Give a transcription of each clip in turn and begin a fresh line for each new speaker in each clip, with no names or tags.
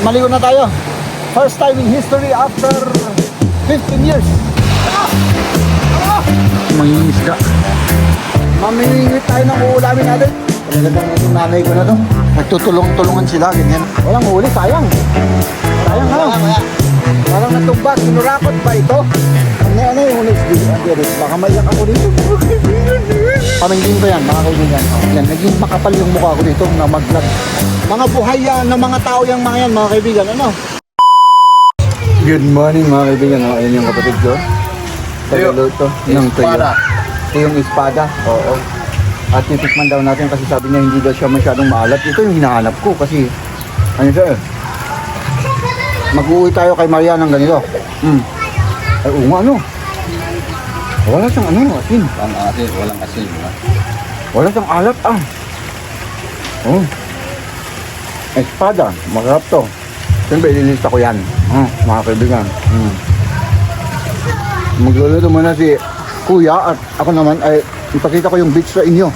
maligo na tayo. First time in history after 15 years. Mangingisda. Mamimingwit tayo ng uulamin natin. Talagang yung nanay ko na to. Nagtutulong-tulungan sila, ganyan. Walang huli, sayang. Sayang ha. Parang natumba, kinurakot ba ito? Ano yung huli? Baka maiyak ako dito. Pamingin ko yan, mga kaibigan. Yan, naging makapal yung mukha ko dito na mag-vlog. Mga buhay yan, ng mga tao yung mga yan, mga kaibigan. Ano? Good morning mga kaibigan. Ayan yung kapatid ko. Tagaluto ng tuyo. Ito yung espada. Oo. At titikman daw natin kasi sabi niya hindi daw siya masyadong maalat. Ito yung hinahanap ko kasi ano siya eh. Mag-uwi tayo kay Maria ng ganito. Ay ano? Wala siyang ano, asin.
Asin, walang asin.
Wala siyang alat Oh. Espada, masarap to. Siyempre ililista ko yan. Mga kaibigan. Magluluto muna si Kuya at ako naman ay ipakita ko yung beach sa inyo.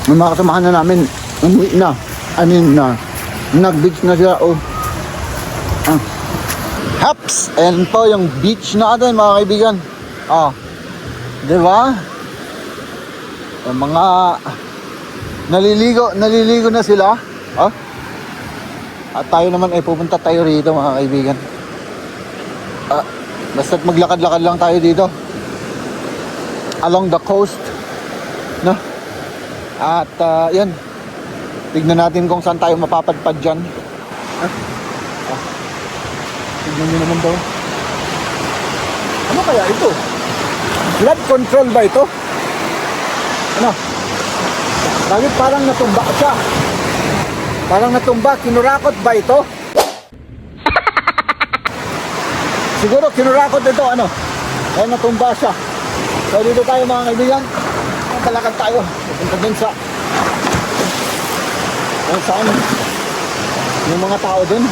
May mga kasamahan na namin umuwi na. Nag-beach na sila. Haps! Ayan po yung beach natin mga kaibigan. Diba? Yung mga naliligo na sila. At tayo naman ay pupunta tayo rito mga kaibigan. Basta't maglakad-lakad lang tayo dito along the coast, no? At yan, tignan natin kung saan tayo mapapadpad dyan. Tignan nyo naman daw. Ano kaya ito? Flood control ba ito? Ano? Bakit parang natumba siya? Parang natumba, kinurakot ba ito? Siguro kinurakot ito, ano? Kaya natumba siya. So dito tayo mga kaibigan. Talakad tayo. Pupunta dun sa kung saan yung mga tao dun.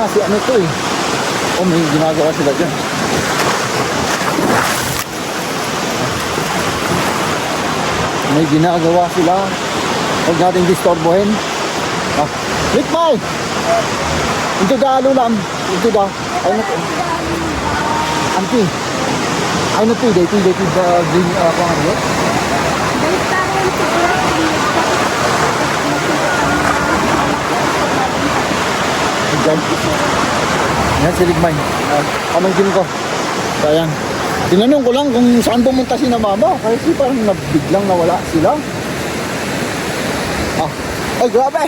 Si ano to eh. May ginagawa sila dyan. May ginagawa sila. Huwag natin disturbohin. Likmay! Into the alulam. Into the Auntie. Ano to? They the green kung ano yun? Yan si Ligmay. Pamangkin ko. Sayang. Tinanong ko lang kung saan pumunta si na mama. Kasi parang biglang nawala sila. Ay grabe.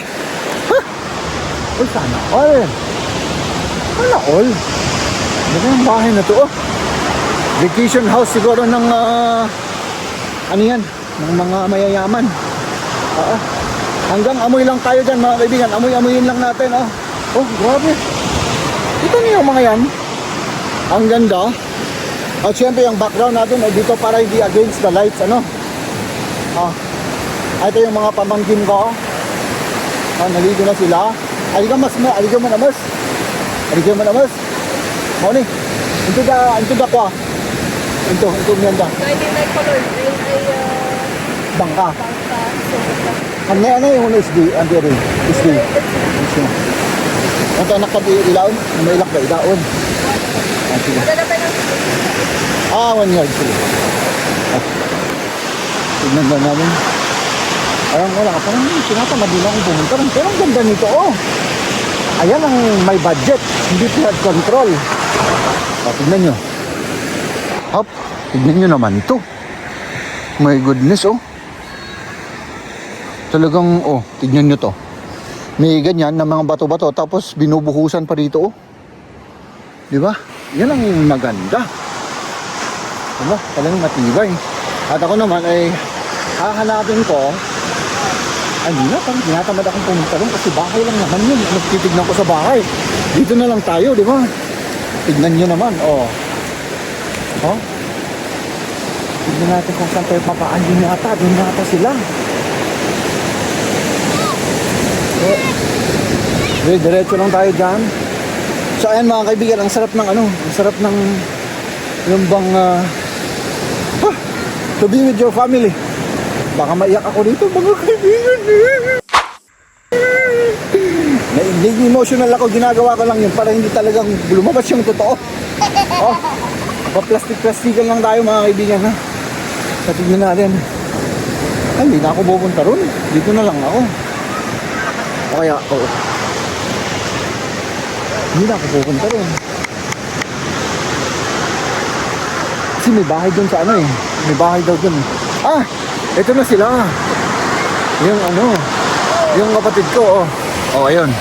Uy sana all. Sana all. Ano yung bahay na to Vacation house siguro ng ano yan, ng mga mayayaman. Hanggang amoy lang tayo dyan mga kaibigan. Amoy-amoyin lang natin. Grabe. Ito niyo yung mga yan. Ang ganda. At syempre yung background natin ay dito para hindi against the lights. Ito yung mga pamangkin ko. Naligo na sila. Aligaw mo na mas. Morning. Into the kwa. Ito miyanda.
So, hindi like color. Green ay
Bangka.
So,
Ano yung SD? SD. Ito nakadilaon? May ilak ba? Ilaon? Sige.
Wala na tayo ng
1 yard. Sige. Tignan ba namin? Parang wala ka. Parang sinatamad din akong pumunta. Pero ang ganda nito Ayan ang may budget. Hindi flood control. Tignan nyo. Tignan nyo naman ito. My goodness Talagang tignan nyo to. May ganyan na mga bato-bato. Tapos binubuhusan pa dito Diba? Yan ang maganda. Diba? Talagang matibay. At ako naman ay hahanapin ko. Hindi na, parang tinatamad akong pumunta doon kasi bahay lang naman yun. Titignan ko sa bahay. Dito na lang tayo, di ba? Tignan nyo naman, Tignan natin kung saan tayo papaan. Doon yata sila. Diretso lang tayo dyan. So ayan mga kaibigan, ang sarap ng yung bang to be with your family. Baka maiyak ako dito mga kaibigan. naging emotional ako, ginagawa ko lang yun para hindi talagang lumabas yung totoo. Oh, pa-plastic-plastikan lang tayo mga kaibigan ha. Patignan natin. Ay, hindi na ako pupunta ron. Dito na lang ako. O kaya, oo. Hindi na ako pupunta ron. Kasi may bahay doon sa ano eh. May bahay daw doon. Ah! Ito na sila. Yung ano, yung kapatid ko, oh. Oh, ayun.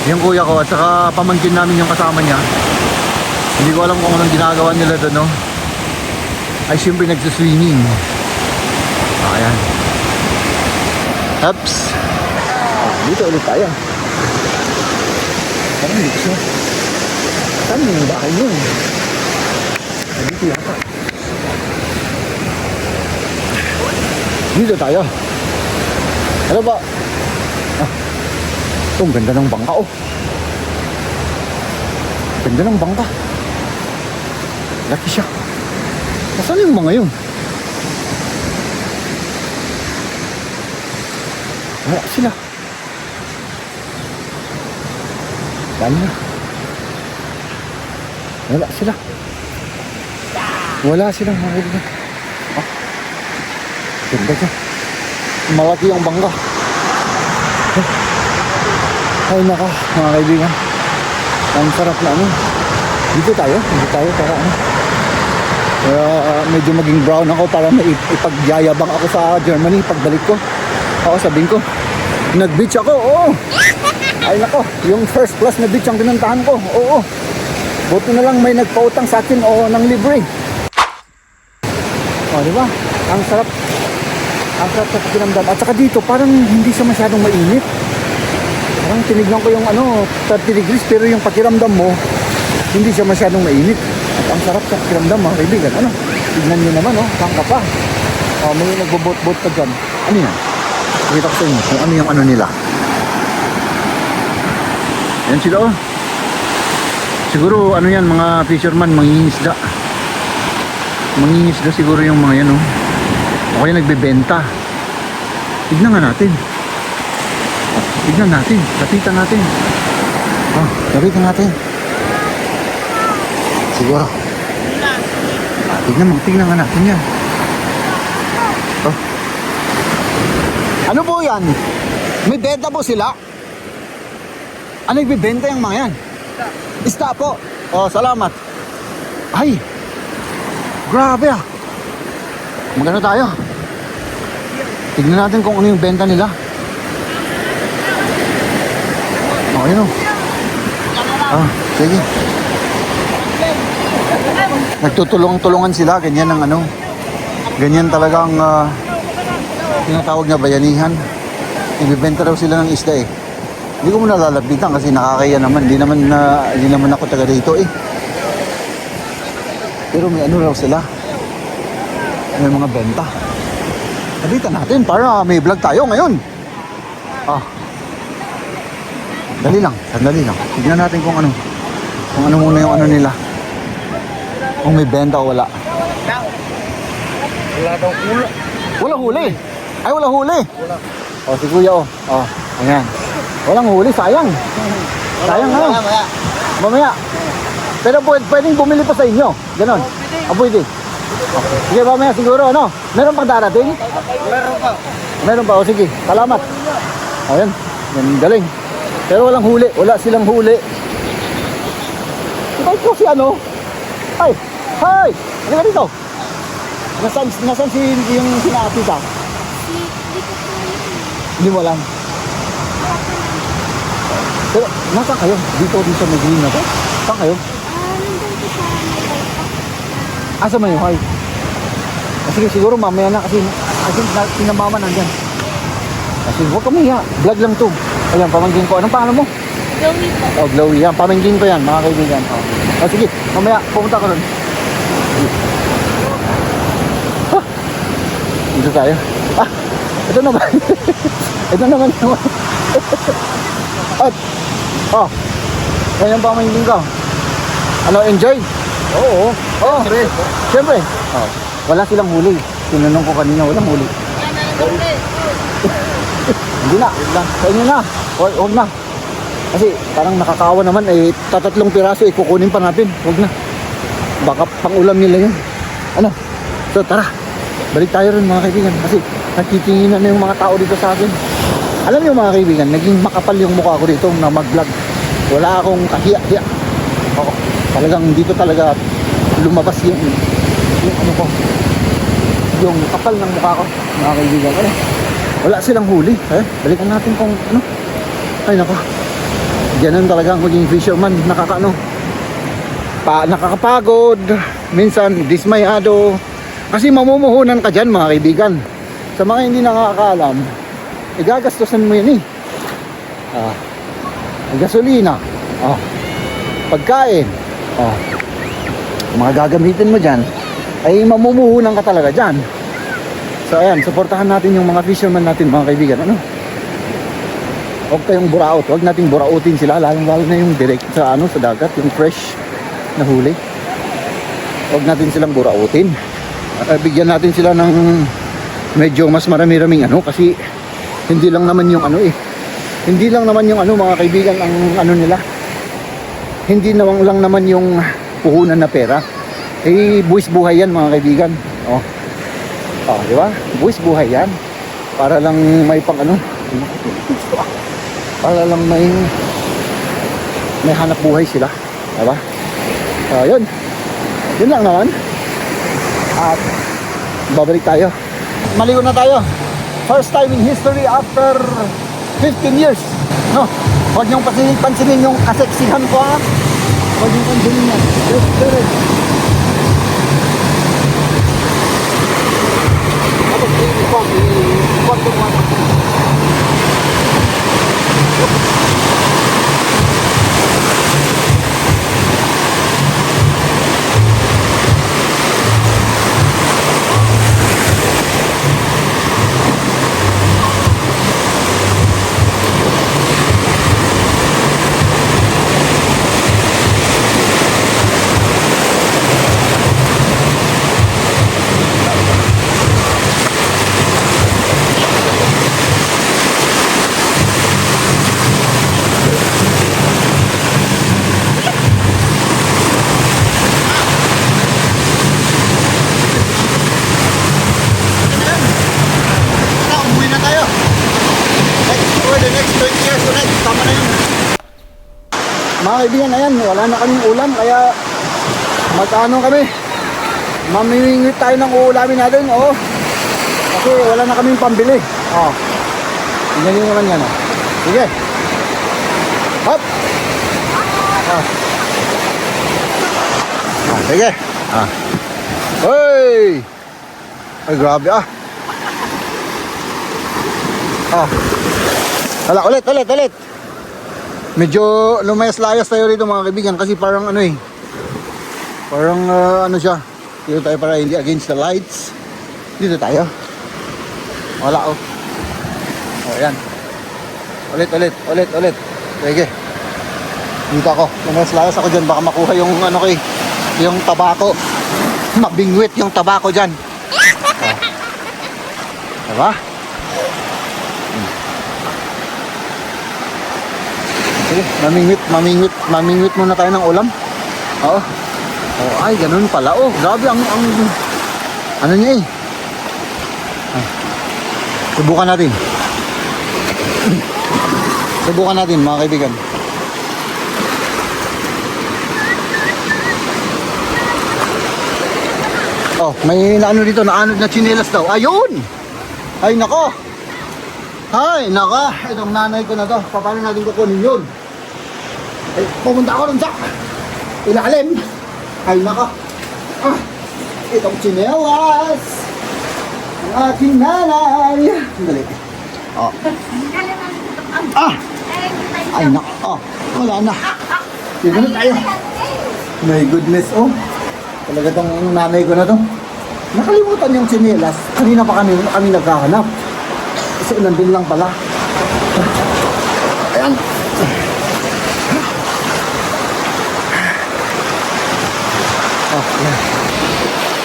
Yung kuya ko at saka pamangkin namin yung kasama niya. Hindi ko alam kung anong ginagawa nila doon, no? Ay, siyempre nagsuswimming. Ah, ayan. Ups. Ah, dito ulit tayo. Parang dito siya. Saan yung bahay yun? Ah, dito yata. Dito tayo. Ano ba? Ah, ito, ang ganda ng bangka, oh. Ganda ng bangka. Laki siya. Nasaan yung mga yun? Wala sila. Wala na. Wala sila. Wala silang mga kaibigan. Ah. Ganda siya. Malaki yung bangka. Ay naka, mga kaibigan. Ang sarap na ano. Dito tayo para ano. Medyo maging brown ako para ipagyayabang ako sa Germany pagbalik ko. Ako sabihin ko, nag-beach ako, oo. Ay nako, yung first class na beach ang pinuntahan ko, oo. Buti na lang may nagpautang sa akin o ng libre. O, di ba? Ang sarap. Ang sarap sa pakiramdam. At saka dito, parang hindi siya masyadong mainit. Parang tinignan ko yung ano, 30 degrees, pero yung pakiramdam mo, hindi siya masyadong mainit. At ang sarap sa pakiramdam, mga kaibigan. Ano? Tignan nyo naman, oh. Saan ka pa? O, may nagbobot-bot ka dyan. Ano yan? Kita ko sa inyo kung ano yung ano nila. Yan sila, oh. Siguro, ano yan, mga fisherman, mangingisda. Mangingisda siguro yung mga yan, oh. O kaya nagbebenta. Tignan nga natin. Tignan natin. Lapitan natin. Oh, lapitan natin. Siguro. Tignan nga natin yan. Oh. Ano po yan? May benta po sila? Ano nagbebenta yung mga yan? Isda po. Oh, salamat. Ay. Grabe ah. Magano tayo? Tignan natin kung ano yung benta nila. Oh, yun oh. Ah, sige. Nagtutulong-tulungan sila. Ganyan ang ano. Ganyan talagang tinatawag na bayanihan. Ibibenta daw sila ng isda eh. Hindi ko muna lalapitan kasi nakakaya naman. Hindi naman ako taga dito eh. Pero may ano raw sila. May mga benta. Lapitan natin para may vlog tayo ngayon. Ah. Sandali lang. Tignan natin kung ano. Kung ano muna yung ano nila. Kung may benta o wala.
Wala daw huli.
Wala huli. Ay, wala huli.
Wala.
O, si kuya o. O, ayan. Walang huli, sayang. Sayang ha. Mamaya. Pero pwedeng bumili pa sa inyo. Ganon. O, pwede. Okay. Sige, mamaya siguro, ano? Meron pang darating?
Meron pa.
Meron pa, o sige. Salamat. Ayan. Yan, galing. Pero walang huli. Wala silang huli. Ito ko si ano? Ay! Hi! Ano ka dito? Nasaan si yung sinakasita? Hindi mo alam. Pero, nasaan kayo? Dito may green na to? Saan kayo? Asa man yung hay? Sige, siguro mamaya na kasi sinamama nandyan. Kasi huwag kami hiya. Vlog lang to. Ayan, pamangkin ko. Anong pangalan mo?
Chloe po.
Oh, Chloe. Yan, pamangkin ko yan, mga kaibigan. Oh, sige, mamaya, pumunta ka nun. Ah, dito tayo. Ah, ito naman. Ito naman. At, oh, yan yung pamangkin ko. Ano, enjoy? Oo. Oh, siyempre. Oh, wala silang huli. Tinanong ko kanina, walang huli.
Yan na lang
Hindi na, yun lang. Sa inyo na. Huwag na. Kasi parang nakakawa naman, eh, 3 piraso, kukunin pa natin. Huwag na. Baka pang-ulam nila yun. Ano? So, tara. Balik tayo rin mga kaibigan. Kasi nakitinginan na yung mga tao dito sa akin. Alam niyo mga kaibigan, naging makapal yung mukha ko dito na mag-vlog. Wala akong kahiya-hiya. Oo. Talagang dito talaga lumabas yung ano ko. Yung kapal ng mukha ko, mga kaibigan. Ano? Wala silang huli. Balikan natin kung ano. Ay nako. Ganun talaga ang maging fisherman. Nakakapagod. Minsan dismayado. Kasi mamumuhunan ka dyan mga kaibigan. Sa mga hindi nakakaalam, igagastusan mo yun gasolina, pagkain, mga gagamitin mo dyan, ay mamumuhunan ka talaga dyan. So ayan, supportahan natin yung mga fisherman natin mga kaibigan. Ano? Huwag tayong buraot, huwag nating burautin sila, lalo na yung direct sa dagat, yung fresh na huli. Huwag natin silang burautin. Bigyan natin sila ng medyo mas marami-raming kasi hindi lang naman yung hindi lang naman yung mga kaibigan ang nila. Hindi lang naman yung puhunan na pera. Buwis buhay yan mga kaibigan. Di ba? Buwis buhay yan. Para lang may para lang may hanap buhay sila. Di ba? Yun. Yun lang naman. At babalik tayo. Maligo na tayo. First time in history after 15 years. No? Huwag niyong pansinin yung kaseksihan ko Huwag niyong pansinin yan. Mga kaibigan, ayan, wala na kaming ulam kaya kami, mamimingwit tayo ng uulamin natin. Kasi wala na kaming pambili. Tingnan nyo naman yan. Sige, hop. Sige. Hey, ay grabe Wala, ulit. Medyo lumayas-layas tayo rito mga kaibigan kasi parang parang siya. Dito tayo para hindi against the lights. Dito tayo. Wala yan. Ulit. Sige. Dito ako. Lumayas-layas ako dyan. Baka makuha yung yung tabako. Mabingwit yung tabako dyan. Diba? Sige, mamingwit muna tayo ng ulam. Ay, ganun pala. Grabe ang ano niya Subukan natin. Mga kaibigan. May dito, naanod na tsinelas daw. Ayun! Ay, nako! Itong nanay ko na to. Paano natin kukunin yun? Pumunta ako rin sa ilalim. Ay nako. Itong tsinelas ang aking nanay. Dali. Ay nako. Wala na. Dito na tayo. My goodness. Talaga tong nanay ko na to. Nakalimutan yung tsinelas. Kanina pa kami nagkahanap. Kasi nandun lang pala. Ayan.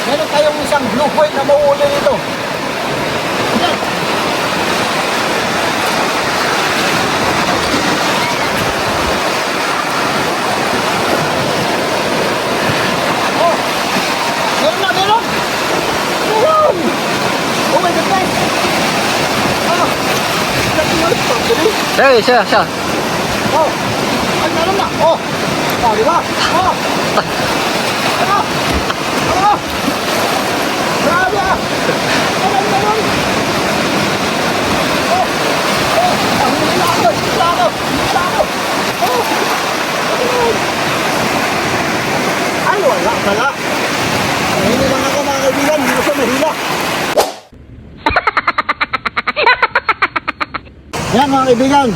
Meron tayong isang blue point na mauuli nito.
siya.
Oh! Ay, meron na! Oh! Ah, di ba? Oh! Ah! Ah! Grabe ah! Meron! Oh! Oh! Ang hila ako! Hila ako! Hila ako! Oh! Ay, wala! Hindi lang ako mga kaibigan, hindi ko siya mahila. Yan mga kaibigan.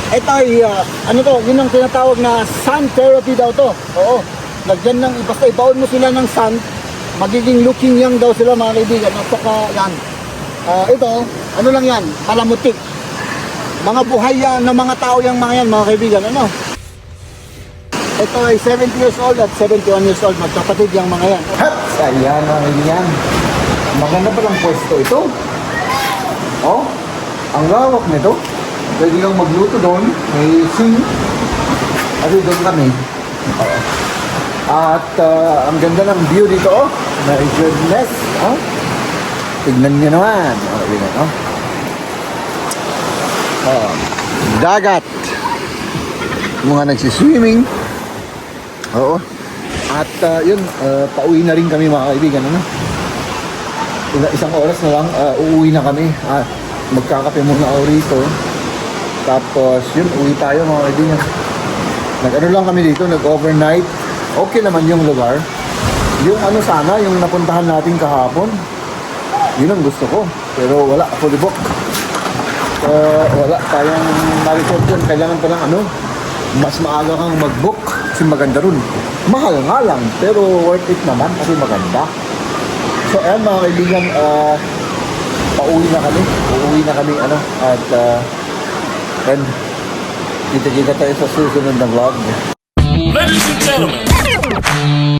Ito ay, ano to, yun ang tinatawag na sun therapy daw to. Oo. Lagyan ng, basta ibaon mo sila ng sun, magiging looking young daw sila mga kaibigan. At saka yan. Ito, ano lang yan, palamutik. Mga buhay yan ng mga tao yung mga yan mga kaibigan. Ano? Ito ay 70 years old at 71 years old. Magkapatid yung mga yan. At ayan mga kaibigan. Maganda palang pwesto ito. Oh, ang lawak nito. Pwede kang magluto doon. May sink. At doon kami. At ang ganda ng view dito. Oh. My goodness. Oh. Tignan nyo naman. Oh, yun, oh. Oh. Dagat. Mga nagsiswimming. Oo. At yun, pauwi na rin kami mga kaibigan. Ano? Isang oras na lang, uuwi na kami. Magkakape muna ako rito. Tapos yun, uwi tayo mga kaibigan. Nag-ano lang kami dito, nag-overnight. Okay naman yung lugar. Yung ano sana, yung napuntahan natin kahapon. Yun ang gusto ko. Pero wala, fully booked. Wala tayong na-resort yun. Kailangan pa lang ano, mas maaga kang mag-book kasi maganda ron. Mahal nga lang, pero worth it naman kasi maganda. So ayan mga kaibigan, pauwi na kami. Uuwi na kami, ano, at and kita-kita tayo sa susunod na vlog.
Ladies and gentlemen,